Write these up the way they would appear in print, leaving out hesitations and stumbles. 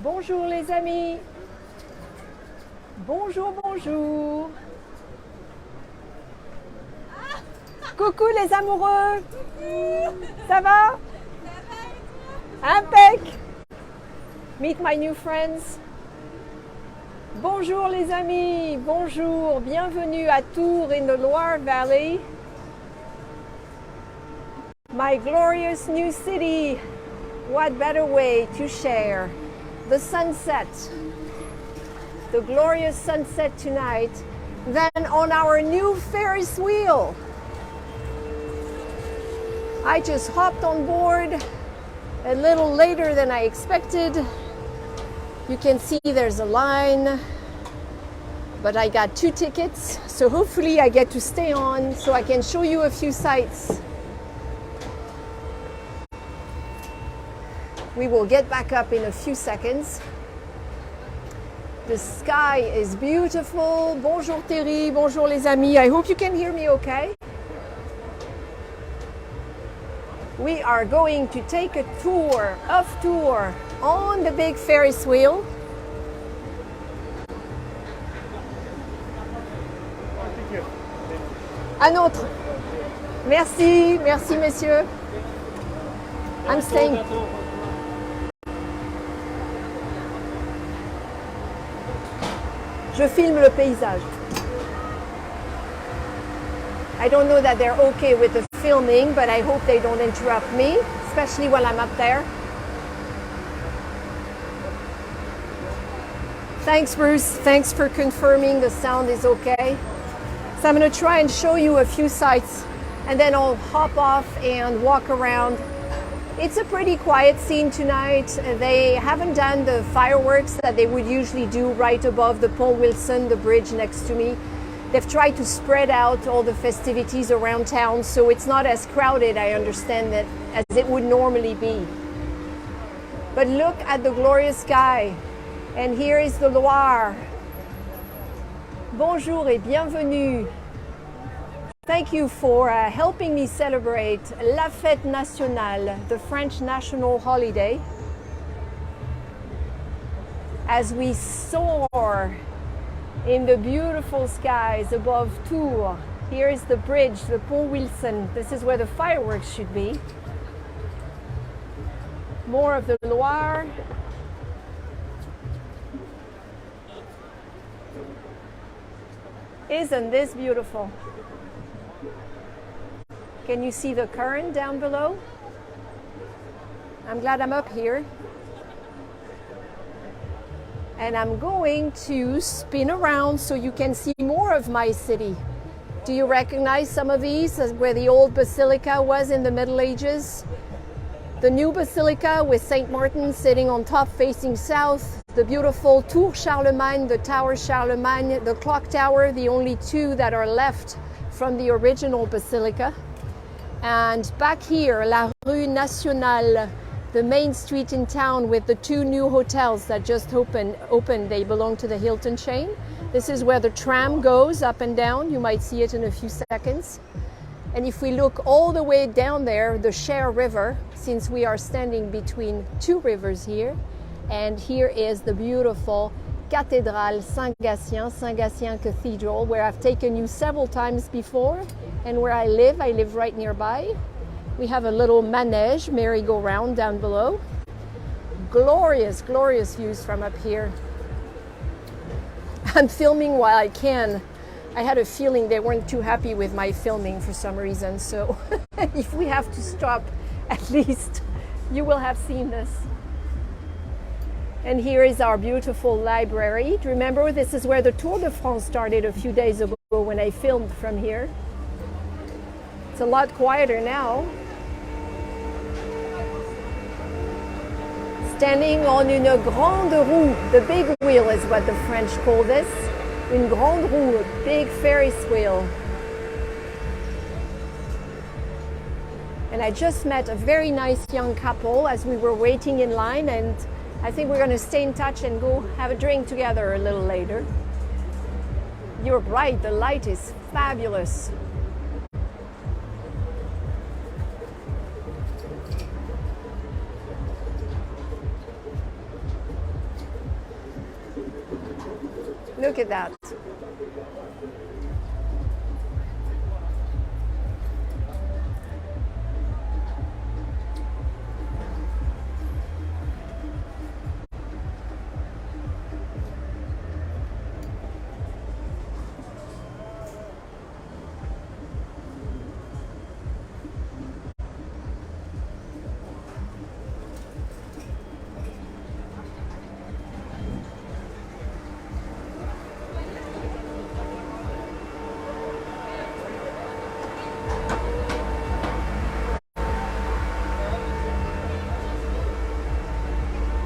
Bonjour les amis. Bonjour, bonjour. Coucou les amoureux. Ça va? Impec. Meet my new friends. Bonjour les amis. Bonjour. Bienvenue à Tours in the Loire Valley. My glorious new city. What better way to share the sunset, the glorious sunset tonight, than on our new Ferris wheel. I just hopped on board a little later than I expected. You can see there's a line, but I got 2 tickets, so hopefully I get to stay on so I can show you a few sights. We will get back up in a few seconds. The sky is beautiful. Bonjour Terry, bonjour les amis. I hope you can hear me okay. We are going to take a tour on the big Ferris wheel. Un autre. Merci, merci messieurs. I'm staying. Je filme le paysage. I don't know that they're okay with the filming, but I hope they don't interrupt me, especially while I'm up there. Thanks, Bruce. Thanks for confirming the sound is okay. So I'm going to try and show you a few sights, and then I'll hop off and walk around. It's a pretty quiet scene tonight. They haven't done the fireworks that they would usually do right above the Pont Wilson, the bridge next to me. They've tried to spread out all the festivities around town, so it's not as crowded, I understand, that as it would normally be. But look at the glorious sky. And here is the Loire. Bonjour et bienvenue. Thank you for helping me celebrate La Fête Nationale, the French national holiday, as we soar in the beautiful skies above Tours. Here is the bridge, the Pont Wilson. This is where the fireworks should be. More of the Loire. Isn't this beautiful? Can you see the current down below? I'm glad I'm up here. And I'm going to spin around so you can see more of my city. Do you recognize some of these as where the old basilica was in the Middle Ages? The new basilica with Saint Martin sitting on top facing south. The beautiful Tour Charlemagne, the Tower Charlemagne, the clock tower, the only 2 that are left from the original basilica. And back here, La Rue Nationale, the main street in town with the 2 new hotels that just opened. They belong to the Hilton chain. This is where the tram goes up and down. You might see it in a few seconds. And if we look all the way down there, the Cher River, since we are standing between 2 rivers here, and here is the beautiful Cathédrale Saint-Gatien Cathedral, where I've taken you several times before, and where I live right nearby. We have a little manège, merry-go-round down below. Glorious, glorious views from up here. I'm filming while I can. I had a feeling they weren't too happy with my filming for some reason, so if we have to stop, at least you will have seen this. And here is our beautiful library. Do you remember this is where the Tour de France started a few days ago when I filmed from here? It's a lot quieter now. Standing on une grande roue. The big wheel is what the French call this. Une grande roue, a big Ferris wheel. And I just met a very nice young couple as we were waiting in line, and I think we're going to stay in touch and go have a drink together a little later. You're right, the light is fabulous. Look at that.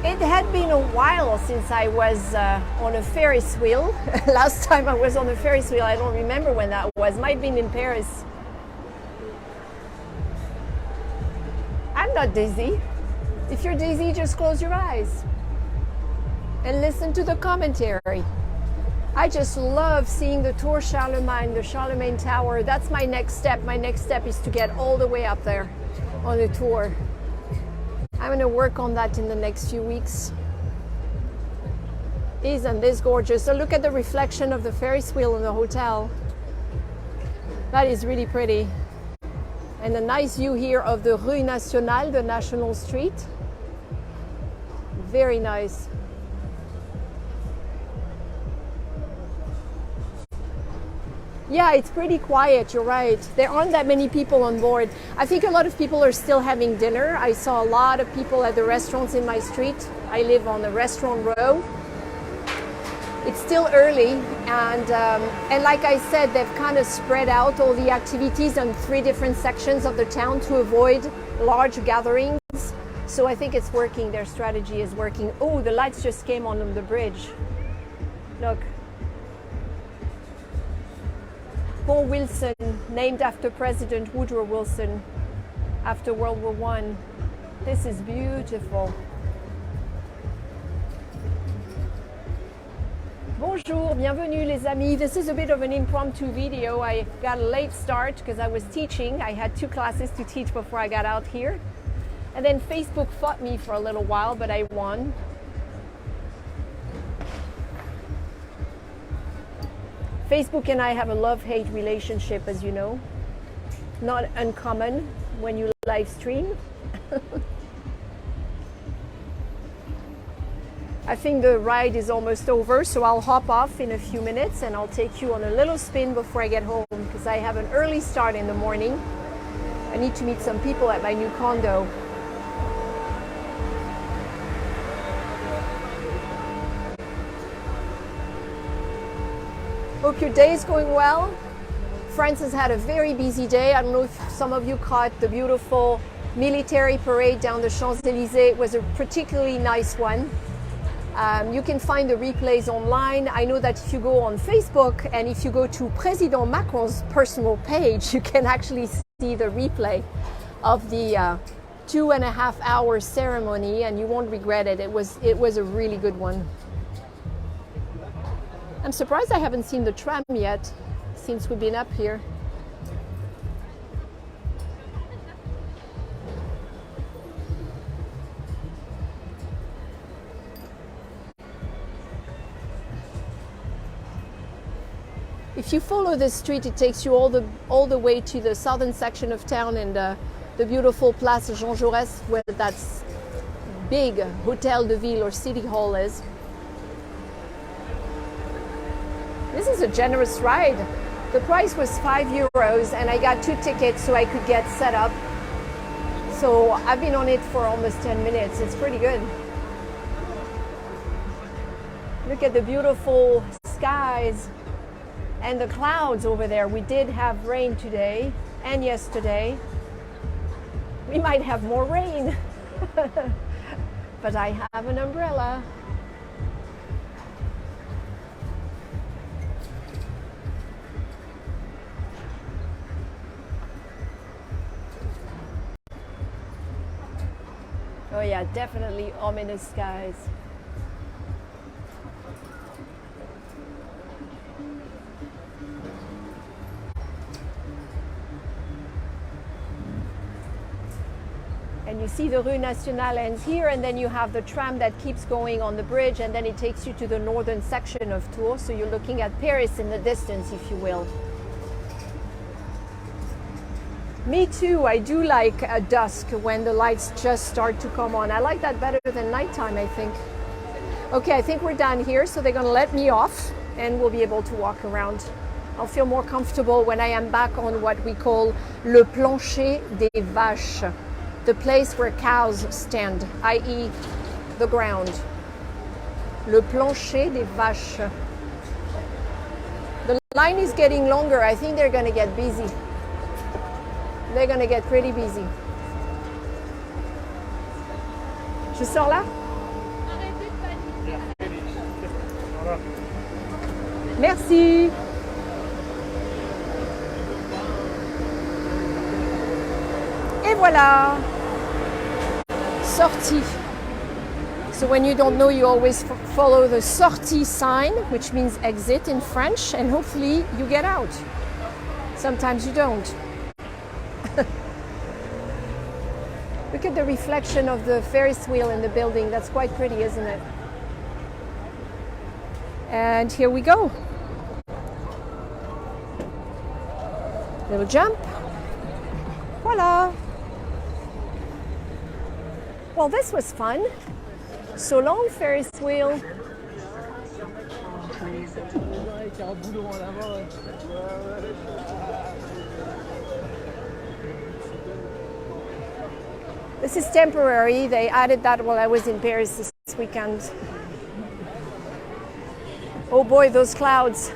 It had been a while since I was on a Ferris wheel. Last time I was on a Ferris wheel, I don't remember when that was. Might have been in Paris. I'm not dizzy. If you're dizzy, just close your eyes and listen to the commentary. I just love seeing the Tour Charlemagne, the Charlemagne Tower. That's my next step. My next step is to get all the way up there on the tour. I'm going to work on that in the next few weeks. Isn't this gorgeous? So look at the reflection of the Ferris wheel in the hotel. That is really pretty. And a nice view here of the Rue Nationale, the National Street. Very nice. Yeah, it's pretty quiet, you're right. There aren't that many people on board. I think a lot of people are still having dinner. I saw a lot of people at the restaurants in my street. I live on the restaurant row. It's still early, and like I said, they've kind of spread out all the activities on 3 different sections of the town to avoid large gatherings. So I think it's working, their strategy is working. Oh, the lights just came on the bridge. Look. Pont Wilson, named after President Woodrow Wilson after World War I. This is beautiful. Bonjour, bienvenue les amis. This is a bit of an impromptu video. I got a late start because I was teaching. I had 2 classes to teach before I got out here. And then Facebook fought me for a little while, but I won. Facebook and I have a love-hate relationship, as you know. Not uncommon when you live stream. I think the ride is almost over, so I'll hop off in a few minutes and I'll take you on a little spin before I get home because I have an early start in the morning. I need to meet some people at my new condo. Hope your day is going well. France has had a very busy day. I don't know if some of you caught the beautiful military parade down the Champs-Élysées. It was a particularly nice one. You can find the replays online. I know that if you go on Facebook and if you go to President Macron's personal page, you can actually see the replay of the 2.5-hour ceremony, and you won't regret it. It was a really good one. I'm surprised I haven't seen the tram yet since we've been up here. If you follow this street, it takes you all the way to the southern section of town and the beautiful Place Jean Jaurès, where that big Hôtel de Ville or City Hall is. This is a generous ride. The price was €5 and I got 2 tickets so I could get set up. So I've been on it for almost 10 minutes. It's pretty good. Look at the beautiful skies and the clouds over there. We did have rain today and yesterday. We might have more rain, but I have an umbrella. Oh yeah, definitely ominous skies. And you see the Rue Nationale ends here, and then you have the tram that keeps going on the bridge, and then it takes you to the northern section of Tours. So you're looking at Paris in the distance, if you will. Me too, I do like dusk when the lights just start to come on. I like that better than nighttime, I think. Okay, I think we're done here, so they're gonna let me off and we'll be able to walk around. I'll feel more comfortable when I am back on what we call le plancher des vaches, the place where cows stand, i.e. the ground. Le plancher des vaches. The line is getting longer. I think they're gonna get busy. They're gonna get pretty busy. Je sors là? Merci. Et voilà. Sortie. So when you don't know, you always follow the sortie sign, which means exit in French, and hopefully you get out. Sometimes you don't. Look at the reflection of the Ferris wheel in the building. That's quite pretty, isn't it? And here we go. Little jump. Voila. Well, this was fun. So long, Ferris wheel. This is temporary. They added that while I was in Paris this weekend. Oh boy, those clouds.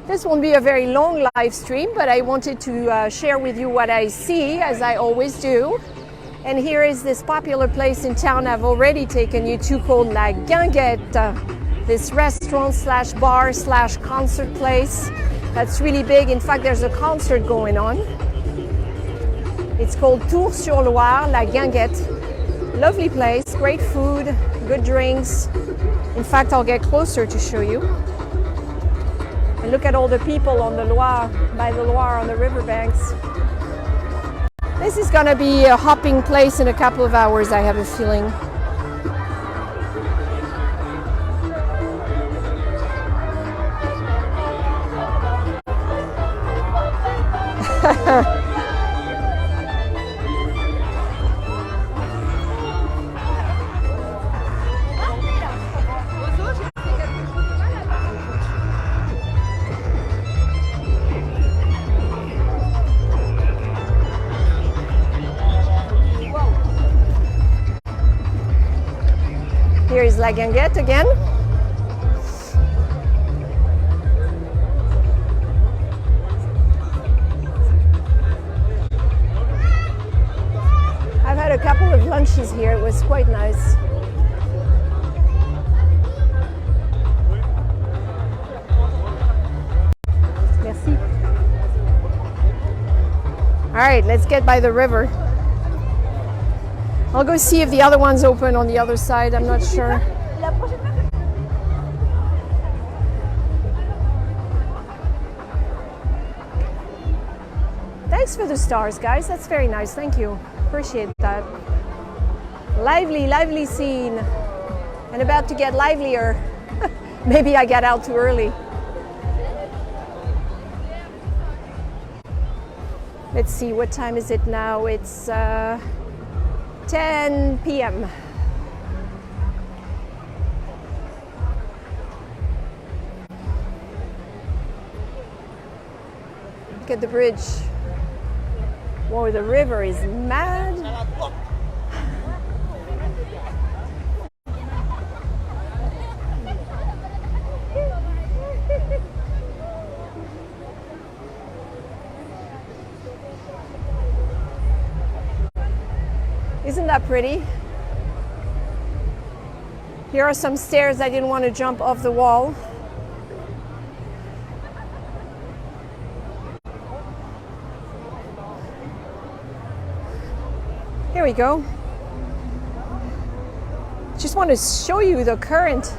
This won't be a very long live stream, but I wanted to share with you what I see, as I always do. And here is this popular place in town I've already taken you to, called La Guinguette. This restaurant slash bar slash concert place that's really big. In fact, there's a concert going on. It's called Tours-sur-Loire, La Guinguette. Lovely place, great food, good drinks. In fact, I'll get closer to show you. And look at all the people on the Loire, by the Loire on the riverbanks. This is gonna be a hopping place in a couple of hours, I have a feeling. Here is La Guinguette again. I've had a couple of lunches here. It was quite nice. Merci. All right, let's get by the river. I'll go see if the other one's open on the other side. I'm not sure. Thanks for the stars, guys. That's very nice. Thank you. Appreciate that. Lively, lively scene. And about to get livelier. Maybe I get out too early. Let's see, what time is it now? It's 10 p.m. Look at the bridge. Whoa, the river is mad. Isn't that pretty? Here are some stairs. I didn't want to jump off the wall. Here we go. Just want to show you the current.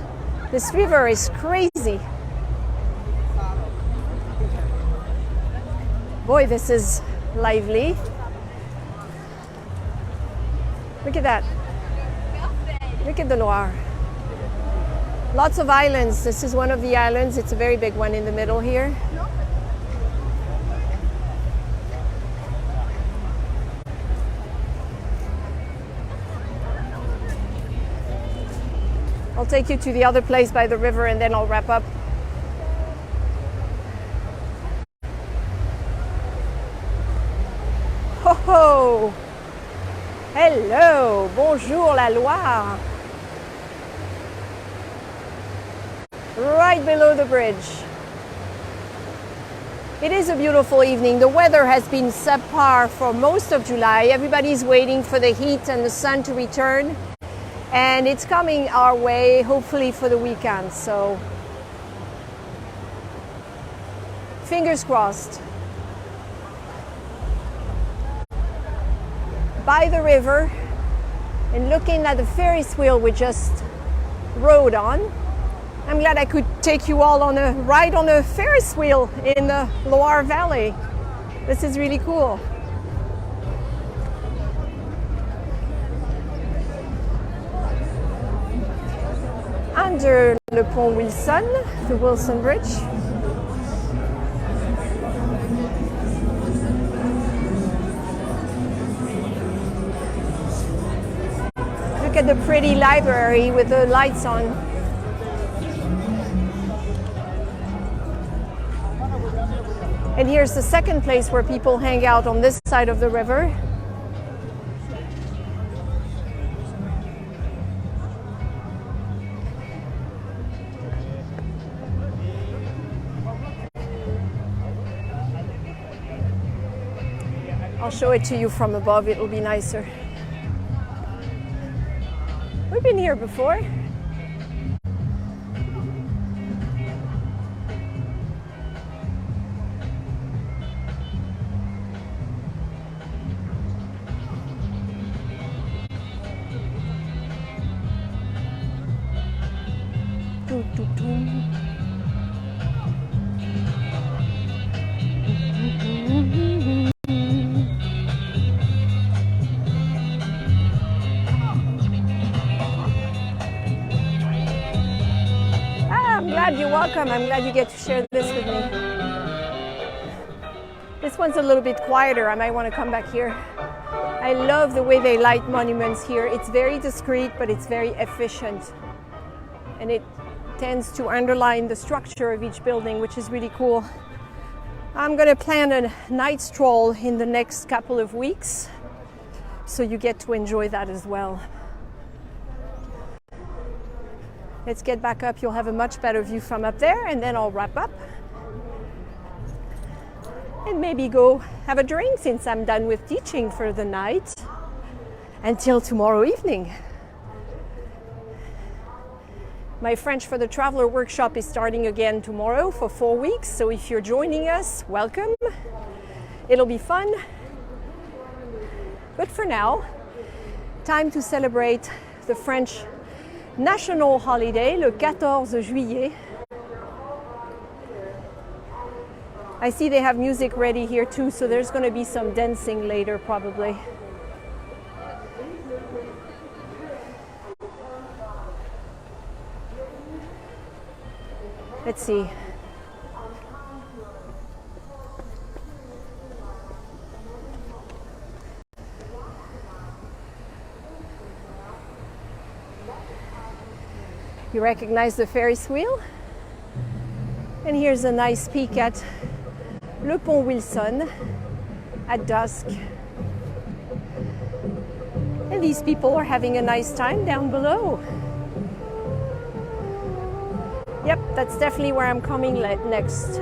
This river is crazy. Boy, this is lively. Look at that. Look at the Loire. Lots of islands. This is one of the islands. It's a very big one in the middle here. I'll take you to the other place by the river and then I'll wrap up. Ho ho! Hello! Bonjour la Loire! Right below the bridge. It is a beautiful evening. The weather has been subpar for most of July. Everybody's waiting for the heat and the sun to return. And it's coming our way, hopefully for the weekend. So, fingers crossed. By the river and looking at the Ferris wheel we just rode on. I'm glad I could take you all on a ride on a Ferris wheel in the Loire Valley. This is really cool. Under le pont Wilson, the Wilson Bridge. Look at the pretty library with the lights on. And here's the second place where people hang out on this side of the river. I'll show it to you from above, it'll be nicer. We've been here before. You're welcome. I'm glad you get to share this with me. This one's a little bit quieter. I might want to come back here. I love the way they light monuments here. It's very discreet, but it's very efficient. And it tends to underline the structure of each building, which is really cool. I'm going to plan a night stroll in the next couple of weeks, so you get to enjoy that as well. Let's get back up. You'll have a much better view from up there, and then I'll wrap up. And maybe go have a drink since I'm done with teaching for the night until tomorrow evening. My French for the Traveler workshop is starting again tomorrow for 4 weeks. So if you're joining us, welcome. It'll be fun. But for now, time to celebrate the French national holiday, le 14 juillet. I see they have music ready here too, so there's going to be some dancing later probably. Let's see. You recognize the Ferris wheel? And here's a nice peek at Le Pont Wilson at dusk. And these people are having a nice time down below. Yep, that's definitely where I'm coming next.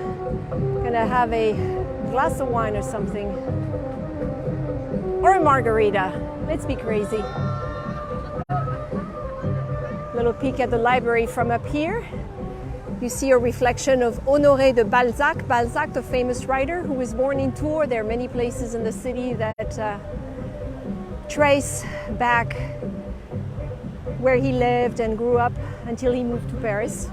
Gonna have a glass of wine or something. Or a margarita. Let's be crazy. Little peek at the library from up here. You see a reflection of Honoré de Balzac. Balzac, the famous writer who was born in Tours. There are many places in the city that trace back where he lived and grew up until he moved to Paris.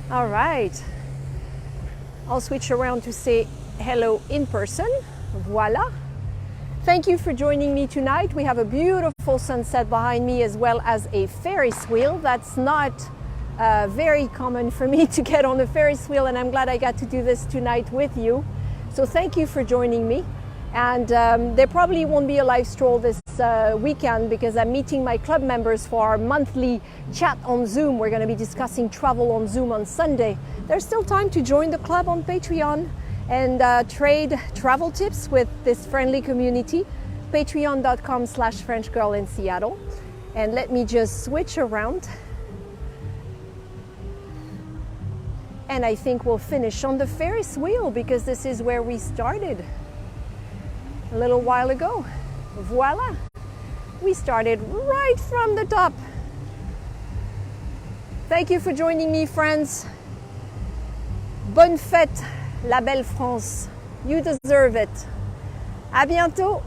All right. I'll switch around to say hello in person. Voila. Thank you for joining me tonight. We have a beautiful sunset behind me as well as a Ferris wheel. That's not very common for me to get on a Ferris wheel, and I'm glad I got to do this tonight with you. So thank you for joining me. And there probably won't be a live stroll this weekend because I'm meeting my club members for our monthly chat on Zoom. We're going to be discussing travel on Zoom on Sunday. There's still time to join the club on Patreon and trade travel tips with this friendly community. Patreon.com/French Girl in Seattle. And let me just switch around. And I think we'll finish on the Ferris wheel because this is where we started a little while ago. Voila! We started right from the top. Thank you for joining me, friends. Bonne fête, la belle France. You deserve it. À bientôt.